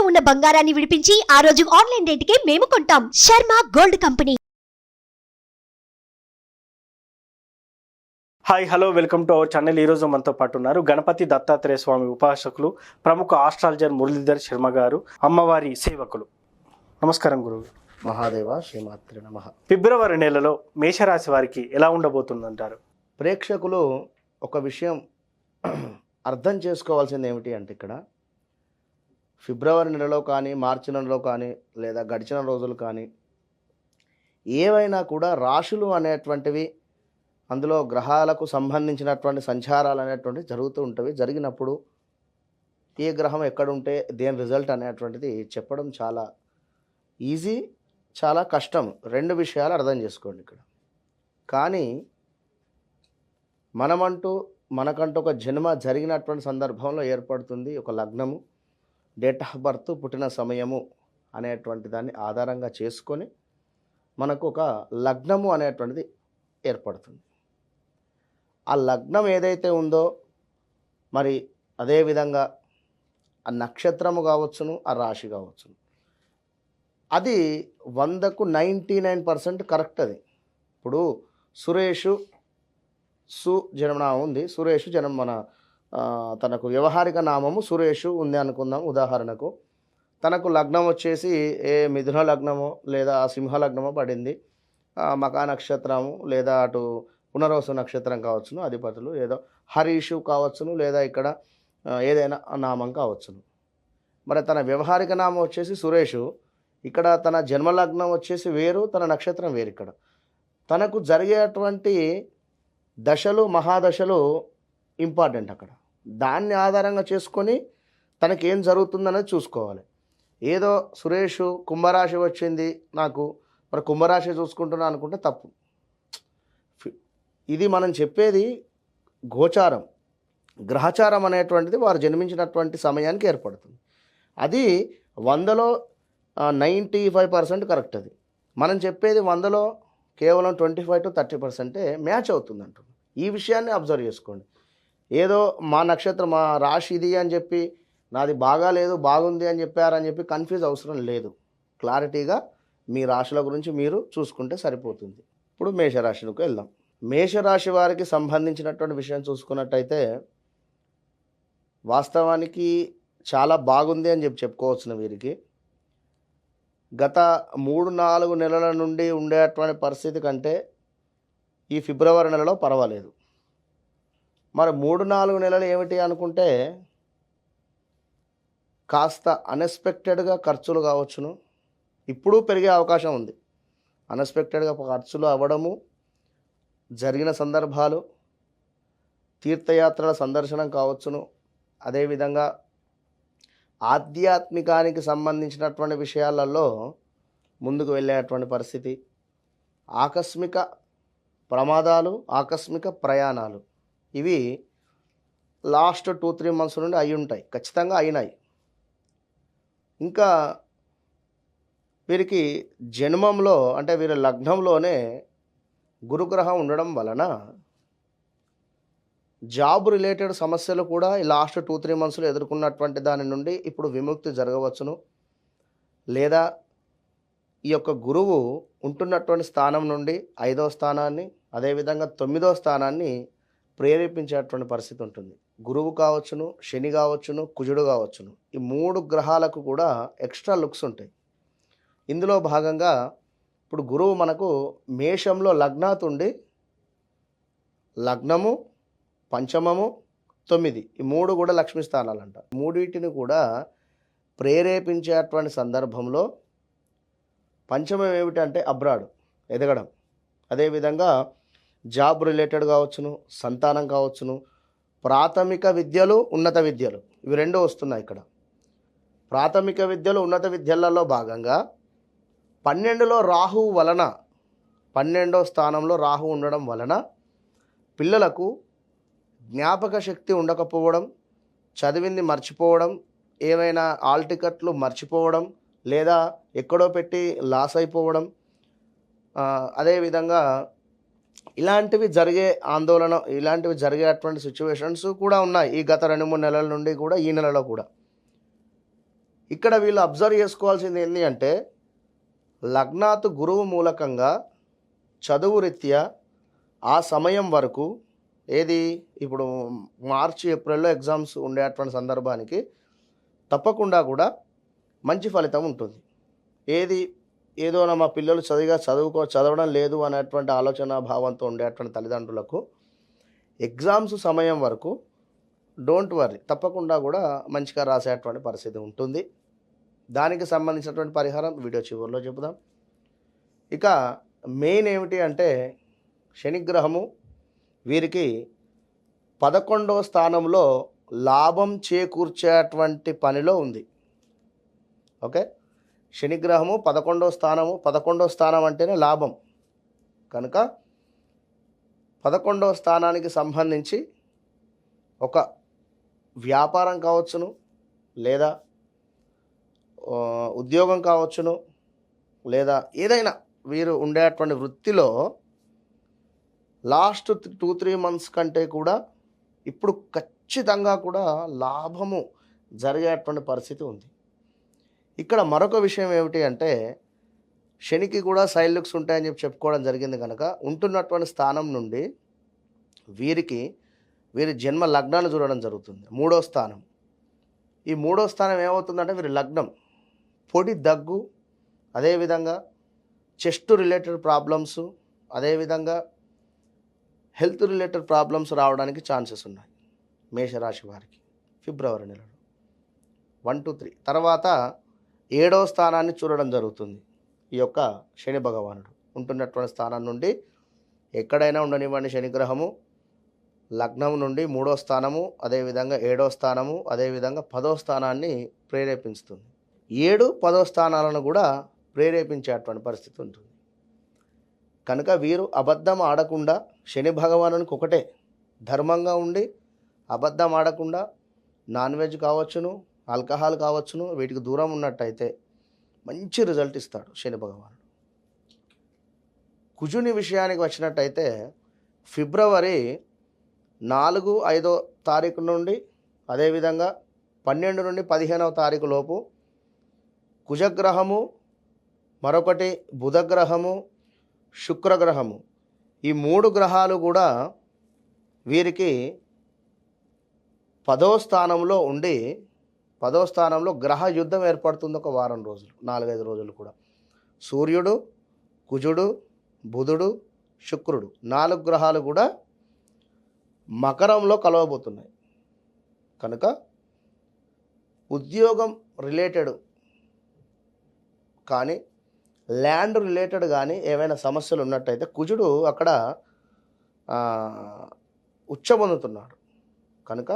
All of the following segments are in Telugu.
ఉన్న బంగారాన్ని విడిపించి ఆ రోజు ఆన్లైన్ రేటుకే మేము కొంటాం. Sharma gold company. Hi hello welcome to our channel. ఈరోజు మనతో పాటు ఉన్నారు గణపతి దత్తాత్రేయ స్వామి ఉపాసకులు, ప్రముఖ ఆస్ట్రాలజర్ మురళీధర్ శర్మ గారు, అమ్మవారి సేవకులు. నమస్కారం గురువు. మహాదేవ శ్రీమాత్రి నమః. ఫిబ్రవరి నెలలో మేషరాశి వారికి ఎలా ఉండబోతుందంటారు? ప్రేక్షకులు ఒక విషయం అర్థం చేసుకోవాల్సింది ఏమిటి అంటే, ఇక్కడ ఫిబ్రవరి నెలలో కానీ మార్చి నెలలో కానీ లేదా గడిచిన రోజులు కానీ ఏవైనా కూడా రాశులు అనేటువంటివి, అందులో గ్రహాలకు సంబంధించినటువంటి సంచారాలు అనేటువంటివి జరుగుతూ ఉంటవి. జరిగినప్పుడు ఏ గ్రహం ఎక్కడుంటే దేని రిజల్ట్ అనేటువంటిది చెప్పడం చాలా ఈజీ, చాలా కష్టం. రెండు విషయాలు అర్థం చేసుకోండి ఇక్కడ. కానీ మనకంటూ ఒక జన్మ జరిగినటువంటి సందర్భంలో ఏర్పడుతుంది ఒక లగ్నము, డేట్ ఆఫ్ బర్త్, పుట్టిన సమయము అనేటువంటి దాన్ని ఆధారంగా చేసుకొని మనకు ఒక లగ్నము అనేటువంటిది ఏర్పడుతుంది. ఆ లగ్నం ఏదైతే ఉందో మరి అదేవిధంగా ఆ నక్షత్రము కావచ్చును, ఆ రాశి కావచ్చును, అది 100కు 99% కరెక్ట్. అది ఇప్పుడు సురేషు జన్మనామం ఉంది, సురేషు తనకు వ్యవహారిక నామము సురేషు ఉంది అనుకుందాం. ఉదాహరణకు తనకు లగ్నం వచ్చేసి ఏ మిథున లగ్నమో లేదా సింహ లగ్నమో పడింది, మకా నక్షత్రము లేదా అటు పునర్వసు నక్షత్రం కావచ్చును, అధిపతులు ఏదో హరీషు కావచ్చును, లేదా ఇక్కడ ఏదైనా నామం కావచ్చును. మరి తన వ్యవహారిక నామం వచ్చేసి సురేషు, ఇక్కడ తన జన్మలగ్నం వచ్చేసి వేరు, తన నక్షత్రం వేరు. ఇక్కడ తనకు జరిగేటువంటి దశలు, మహాదశలు ఇంపార్టెంట్. అక్కడ దాన్ని ఆధారంగా చేసుకొని తనకి ఏం జరుగుతుందనేది చూసుకోవాలి. ఏదో సురేషు కుంభరాశి వచ్చింది నాకు, మరి కుంభరాశి చూసుకుంటున్నా అనుకుంటే తప్పు. ఇది మనం చెప్పేది గోచారం, గ్రహచారం అనేటువంటిది వారు జన్మించినటువంటి సమయానికి ఏర్పడుతుంది. అది 100లో 95% కరెక్ట్. అది మనం చెప్పేది 100లో కేవలం 25 to 30% మ్యాచ్ అవుతుంది అంటున్నాం. ఈ విషయాన్ని అబ్జర్వ్ చేసుకోండి. ఏదో మా నక్షత్రం, మా రాశి ఇది అని చెప్పి నాది బాగాలేదు బాగుంది అని చెప్పారని చెప్పి కన్ఫ్యూజ్ అవసరం లేదు. క్లారిటీగా మీ రాశుల గురించి మీరు చూసుకుంటే సరిపోతుంది. ఇప్పుడు మేషరాశికి వెళ్దాం. మేషరాశి వారికి సంబంధించినటువంటి విషయం చూసుకున్నట్టయితే వాస్తవానికి చాలా బాగుంది అని చెప్పుకోవచ్చును. వీరికి గత 3-4 నెలల నుండి ఉండేటువంటి పరిస్థితి కంటే ఈ ఫిబ్రవరి నెలలో పర్వాలేదు. మరి 3-4 నెలలు ఏమిటి అనుకుంటే కాస్త అన్ఎక్స్పెక్టెడ్గా ఖర్చులు కావచ్చును, ఇప్పుడు పెరిగే అవకాశం ఉంది. అన్ఎక్స్పెక్టెడ్గా ఖర్చులు అవ్వడము, జరిగిన సందర్భాలు, తీర్థయాత్రల సందర్శనం కావచ్చును, అదేవిధంగా ఆధ్యాత్మికానికి సంబంధించినటువంటి విషయాలలో ముందుకు వెళ్ళేటువంటి పరిస్థితి, ఆకస్మిక ప్రమాదాలు, ఆకస్మిక ప్రయాణాలు, ఇవి లాస్ట్ 2-3 months నుండి అయి ఉంటాయి, ఖచ్చితంగా అయినాయి. ఇంకా వీరికి జన్మంలో అంటే వీరి లగ్నంలోనే గురుగ్రహం ఉండడం వలన జాబ్ రిలేటెడ్ సమస్యలు కూడా ఈ లాస్ట్ 2-3 monthsలో ఎదుర్కొన్నటువంటి దాని నుండి ఇప్పుడు విముక్తి జరగవచ్చును. లేదా ఈ యొక్క గురువు ఉంటున్నటువంటి స్థానం నుండి 5వ స్థానాన్ని, అదేవిధంగా 9వ స్థానాన్ని ప్రేరేపించేటువంటి పరిస్థితి ఉంటుంది. గురువు కావచ్చును, శని కావచ్చును, కుజుడు కావచ్చును, ఈ 3 గ్రహాలకు కూడా ఎక్స్ట్రా లుక్స్ ఉంటాయి. ఇందులో భాగంగా ఇప్పుడు గురువు మనకు మేషంలో లగ్నాత్ ఉండి లగ్నము, పంచమము, 9 ఈ 3 కూడా లక్ష్మీ స్థానాలు అంట. మూడింటిని కూడా ప్రేరేపించేటువంటి సందర్భంలో పంచమం ఏమిటంటే అబ్రాడ్ ఎదగడం, అదేవిధంగా జాబ్ రిలేటెడ్ కావచ్చును, సంతానం కావచ్చును, ప్రాథమిక విద్యలు, ఉన్నత విద్యలు, ఇవి 2 వస్తున్నాయి ఇక్కడ. ప్రాథమిక విద్యలు, ఉన్నత విద్యలలో భాగంగా 12లో రాహు వలన, 12వ స్థానంలో రాహు ఉండడం వలన పిల్లలకు జ్ఞాపక శక్తి ఉండకపోవడం, చదివింది మర్చిపోవడం, ఏమైనా ఆల్ టికెట్లు మర్చిపోవడం, లేదా ఎక్కడో పెట్టి లాస్ అయిపోవడం, అదేవిధంగా ఇలాంటివి జరిగే ఆందోళన, ఇలాంటివి జరిగేటువంటి సిచ్యువేషన్స్ కూడా ఉన్నాయి ఈ గత 2-3 నెలల నుండి కూడా, ఈ నెలలో కూడా. ఇక్కడ వీళ్ళు అబ్జర్వ్ చేసుకోవాల్సింది ఏంటి అంటే లగ్నాత్ గురువు మూలకంగా చదువు రీత్యా ఆ సమయం వరకు ఏది ఇప్పుడు మార్చి ఏప్రిల్లో ఎగ్జామ్స్ ఉండేటువంటి సందర్భానికి తప్పకుండా కూడా మంచి ఫలితం ఉంటుంది. ఏదో మా పిల్లలు చదవడం లేదు అనేటువంటి ఆలోచన భావంతో ఉండేటువంటి తల్లిదండ్రులకు ఎగ్జామ్స్ సమయం వరకు డోంట్ వర్రీ, తప్పకుండా కూడా మంచిగా రాసేటువంటి పరిస్థితి ఉంటుంది. దానికి సంబంధించినటువంటి పరిహారం వీడియో చివరిలో చెబుదాం. ఇక మెయిన్ ఏమిటి అంటే శనిగ్రహము వీరికి 11వ స్థానంలో లాభం చేకూర్చేటువంటి పనిలో ఉంది. ఓకే, శనిగ్రహము 11వ స్థానం అంటేనే లాభం కనుక 11వ స్థానానికి సంబంధించి ఒక వ్యాపారం కావచ్చును, లేదా ఉద్యోగం కావచ్చును, లేదా ఏదైనా వీరు ఉండేటువంటి వృత్తిలో లాస్ట్ 2-3 మంత్స్ కంటే కూడా ఇప్పుడు ఖచ్చితంగా కూడా లాభము జరిగేటువంటి పరిస్థితి ఉంది. ఇక్కడ మరొక విషయం ఏమిటి అంటే శనికి కూడా సైడ్ లుక్స్ ఉంటాయని చెప్పుకోవడం జరిగింది కనుక ఉంటున్నటువంటి స్థానం నుండి వీరి జన్మ లగ్నాన్ని చూడడం జరుగుతుంది. 3వ స్థానం. ఈ 3వ స్థానం ఏమవుతుందంటే వీరి లగ్నం పొడి దగ్గు, అదేవిధంగా చెస్ట్ రిలేటెడ్ ప్రాబ్లమ్స్, అదేవిధంగా హెల్త్ రిలేటెడ్ ప్రాబ్లమ్స్ రావడానికి ఛాన్సెస్ ఉన్నాయి మేషరాశి వారికి ఫిబ్రవరి నెలలో 1-3. తర్వాత 7వ స్థానాన్ని చూడడం జరుగుతుంది. ఈ యొక్క శని భగవానుడు ఉంటున్నటువంటి స్థానం నుండి ఎక్కడైనా ఉండనివ్వండి శనిగ్రహము లగ్నం నుండి 3వ స్థానము, అదేవిధంగా 7వ స్థానము, అదేవిధంగా 10వ స్థానాన్ని ప్రేరేపిస్తుంది. 7-10వ స్థానాలను కూడా ప్రేరేపించేటువంటి పరిస్థితి ఉంటుంది. కనుక వీరు అబద్ధం ఆడకుండా శని భగవానునికి ఒకటే ధర్మంగా ఉండి అబద్ధం ఆడకుండా నాన్ వెజ్ కావచ్చును, ఆల్కహాల్ కావచ్చును, వీటికి దూరం ఉన్నట్టయితే మంచి రిజల్ట్ ఇస్తాడు శని భగవానుడు. కుజుని విషయానికి వచ్చినట్టయితే ఫిబ్రవరి 4-5 తారీఖు నుండి, అదేవిధంగా 12 నుండి 15వ తారీఖు లోపు కుజగ్రహము, మరొకటి బుధగ్రహము, శుక్రగ్రహము, ఈ 3 గ్రహాలు కూడా వీరికి 10వ స్థానంలో ఉండి 10వ స్థానంలో గ్రహ యుద్ధం ఏర్పడుతుంది. ఒక వారం రోజులు, 4-5 రోజులు కూడా సూర్యుడు, కుజుడు, బుధుడు, శుక్రుడు 4 గ్రహాలు కూడా మకరంలో కలవబోతున్నాయి. కనుక ఉద్యోగం రిలేటెడ్ కానీ ల్యాండ్ రిలేటెడ్ కానీ ఏమైనా సమస్యలు ఉన్నట్టయితే కుజుడు అక్కడ ఉచ్చబొందుతున్నాడు. కనుక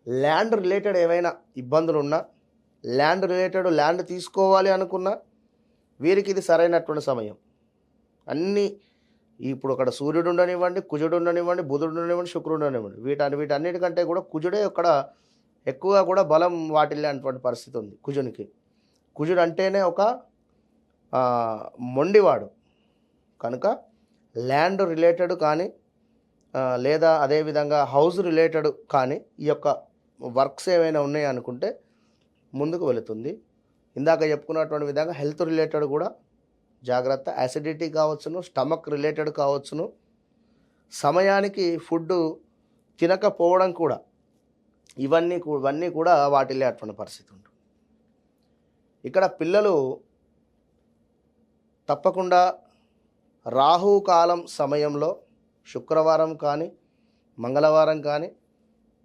ల్యాండ్ రిలేటెడ్ ఏమైనా ఇబ్బందులు ఉన్నా, ల్యాండ్ తీసుకోవాలి అనుకున్నా వీరికి ఇది సరైనటువంటి సమయం. అన్నీ ఇప్పుడు అక్కడ సూర్యుడు ఉండనివ్వండి, కుజుడు ఉండనివ్వండి, బుధుడు ఉండనివ్వండి, శుక్రుడు ఉండనివ్వండి, వీటన్నిటికంటే కూడా కుజుడే అక్కడ ఎక్కువగా కూడా బలం వాటిల్లేటువంటి పరిస్థితి ఉంది కుజునికి. కుజుడు అంటేనే ఒక మొండివాడు. కనుక ల్యాండ్ రిలేటెడ్ కానీ లేదా అదేవిధంగా హౌస్ రిలేటెడ్ కానీ ఈ యొక్క వర్క్స్ ఏమైనా ఉన్నాయి అనుకుంటే ముందుకు వెళుతుంది. ఇందాక చెప్పుకున్నటువంటి విధంగా హెల్త్ రిలేటెడ్ కూడా జాగ్రత్త. యాసిడిటీ కావచ్చును, స్టమక్ రిలేటెడ్ కావచ్చును, సమయానికి ఫుడ్ తినకపోవడం కూడా ఇవన్నీ కూడా వాటిల్లేటువంటి పరిస్థితి ఉంటుంది. ఇక్కడ పిల్లలు తప్పకుండా రాహుకాలం సమయంలో శుక్రవారం కానీ, మంగళవారం కానీ,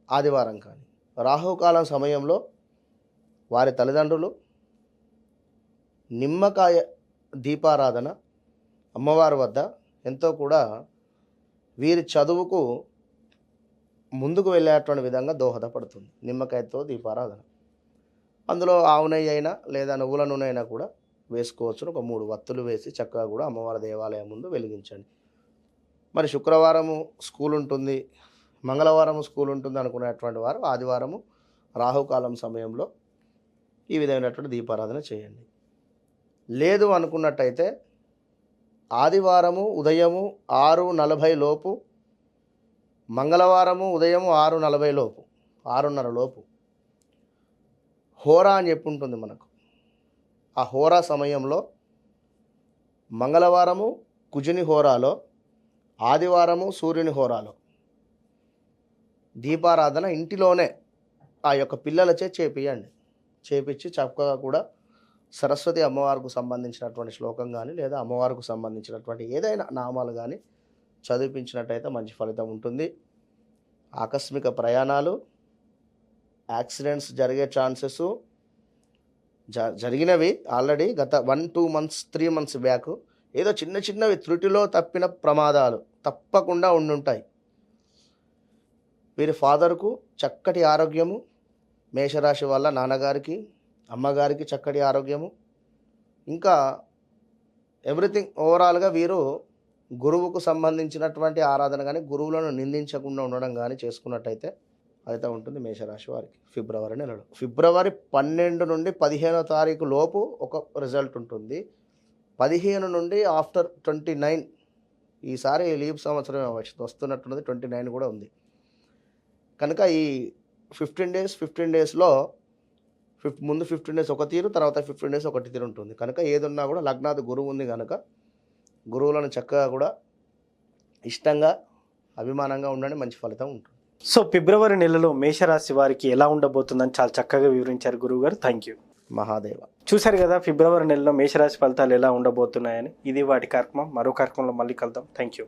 ఆదివారం కానీ రాహుకాలం సమయంలో వారి తల్లిదండ్రులు నిమ్మకాయ దీపారాధన అమ్మవారి వద్ద ఎంతో కూడా వీరి చదువుకు ముందుకు వెళ్ళేటువంటి విధంగా దోహదపడుతుంది. నిమ్మకాయతో దీపారాధన, అందులో ఆవు నెయ్యి అయినా లేదా నువ్వుల నూనె అయినా కూడా వేసుకోవచ్చు. ఒక 3 వత్తులు వేసి చక్కగా కూడా అమ్మవారి దేవాలయం ముందు వెలిగించండి. మరి శుక్రవారము స్కూల్ ఉంటుంది, మంగళవారం స్కూల్ ఉంటుంది అనుకునేటువంటి వారు ఆదివారము రాహుకాలం సమయంలో ఈ విధమైనటువంటి దీపారాధన చేయండి. లేదు అనుకున్నట్టయితే ఆదివారము ఉదయము 6:40 లోపు, మంగళవారము ఉదయం 6:40 లోపు, 6:30 లోపు హోరా అని చెప్పి ఉంటుంది మనకు. ఆ హోరా సమయంలో మంగళవారము కుజుని హోరాలో, ఆదివారము సూర్యుని హోరాలో దీపారాధన ఇంటిలోనే ఆ యొక్క పిల్లలచే చేపియండి. చేపించి చక్కగా కూడా సరస్వతి అమ్మవారికి సంబంధించినటువంటి శ్లోకం కానీ లేదా అమ్మవారికి సంబంధించినటువంటి ఏదైనా నామాలు కానీ చదివించినట్టయితే మంచి ఫలితం ఉంటుంది. ఆకస్మిక ప్రయాణాలు, యాక్సిడెంట్స్ జరిగే ఛాన్సెస్ జరిగినవి ఆల్రెడీ గత 1-2 months 3 months బ్యాక్ ఏదో చిన్న చిన్నవి త్రుటిలో తప్పిన ప్రమాదాలు తప్పకుండా ఉండుంటాయి. వీరి ఫాదర్కు చక్కటి ఆరోగ్యము, మేషరాశి వల్ల నాన్నగారికి అమ్మగారికి చక్కటి ఆరోగ్యము, ఇంకా ఎవ్రీథింగ్ ఓవరాల్గా వీరు గురువుకు సంబంధించినటువంటి ఆరాధన కానీ గురువులను నిందించకుండా ఉండడం కానీ చేసుకున్నట్టయితే అయితే ఉంటుంది మేషరాశి వారికి. ఫిబ్రవరి నెలలో ఫిబ్రవరి 12 నుండి 15వ తారీఖు లోపు ఒక రిజల్ట్ ఉంటుంది. 15 నుండి ఆఫ్టర్ 29 ఈసారి లీప్ సంవత్సరం వస్తున్నట్టున్నది, 29 కూడా ఉంది కనుక ఈ 15 డేస్లో ముందు 15 డేస్ ఒక తీరు, తర్వాత 15 డేస్ ఒకటి తీరు ఉంటుంది కనుక ఏదున్నా కూడా లగ్నాది గురువు ఉంది కనుక గురువులను చక్కగా కూడా ఇష్టంగా అభిమానంగా ఉండండి, మంచి ఫలితం ఉంటుంది. సో ఫిబ్రవరి నెలలో మేషరాశి వారికి ఎలా ఉండబోతుందని చాలా చక్కగా వివరించారు గురువుగారు. Thank you. మహాదేవ. చూశారు కదా ఫిబ్రవరి నెలలో మేషరాశి ఫలితాలు ఎలా ఉండబోతున్నాయని. ఇది వాటి కార్యక్రమం. మరో కార్యక్రమంలో మళ్ళీ కలుద్దాం. Thank you.